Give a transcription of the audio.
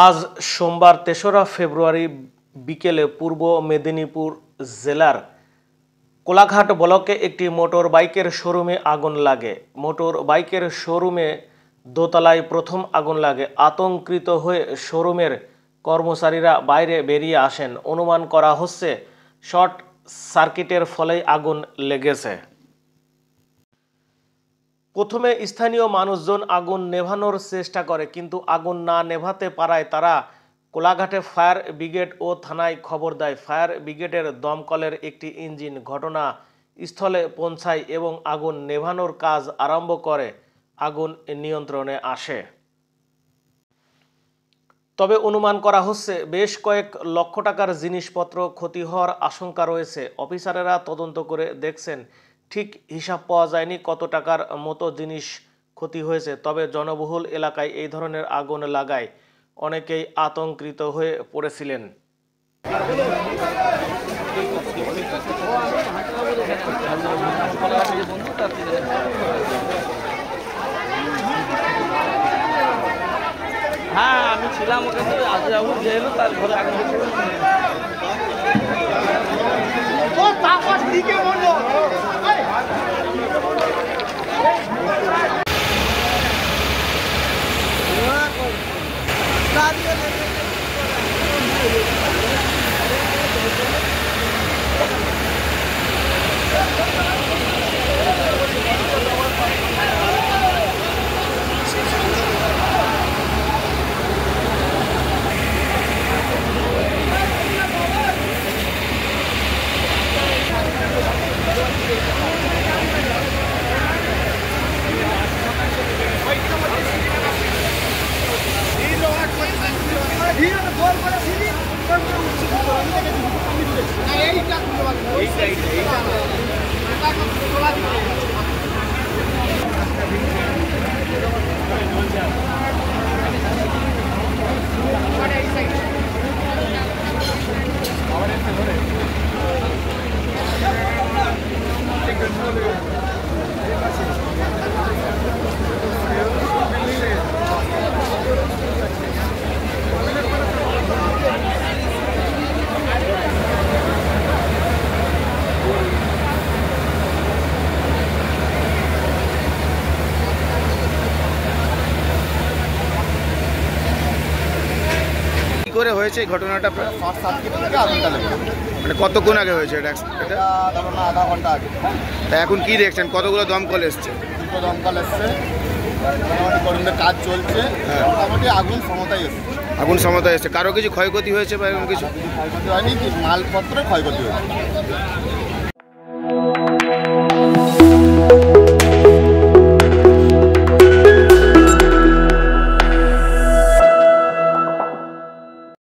আজ সোমবার ৩রা ফেব্রুয়ারি বিকেলে পূর্ব মেদিনীপুর জেলার কোলাঘাট ব্লকে একটি মোটর বাইকের শোরুমে আগুন লাগে। মোটর বাইকের শোরুমে দোতলায় প্রথম আগুন লাগে। আতঙ্কিত হয়ে শোরুমের কর্মচারীরা বাইরে বেরিয়ে আসেন। অনুমান করা হচ্ছে শর্ট সার্কিটের ফলেই আগুন লেগেছে। প্রথমে স্থানীয় মানুষজন আগুন নেভানোর চেষ্টা করে, কিন্তু আগুন না নেভাতে পারায় তারা কোলাঘাটে ফায়ার ব্রিগেড ও থানায় খবর দেয়। ফায়ার ব্রিগেডের দমকলের একটি ইঞ্জিন ঘটনাস্থলে পৌঁছায় এবং আগুন নেভানোর কাজ আরম্ভ করে। আগুন নিয়ন্ত্রণে আসে। তবে অনুমান করা হচ্ছে বেশ কয়েক লক্ষ টাকার জিনিসপত্র ক্ষতি হওয়ার আশঙ্কা রয়েছে। অফিসারেরা তদন্ত করে দেখছেন। ঠিক হিসাব পাওয়া যায়নি কত টাকার মতো জিনিস ক্ষতি হয়েছে। তবে জনবহুল এলাকায় এই ধরনের আগুন লাগায় অনেকেই আতঙ্কিত হয়ে পড়েছিলেন। হ্যাঁ, আমি ছিলাম ওখানে। আজ যাবো যে এলো তার ঘরে আগুন করে হয়েছে এই ঘটনাটা? শর্ট সার্কিট থেকে আগুনটা লেগেছে। মানে কতক্ষণ আগে হয়েছে এটা? ধরুন না, আধা ঘন্টা আগে। তা এখন কি দেখছেন, কতগুলো দমকল এসছে? দুটো দমকল এসছে, মোটামুটি কর্মীদের কাজ চলছে। মোটামুটি আগুন সমতায় এসছে। আগুন সমতা এসছে। কারো কিছু ক্ষয়ক্ষতি হয়েছে বা এরকম কিছু? ক্ষয়ক্ষতি হয়নি, মালপত্রের ক্ষয়ক্ষতি হয়েছে।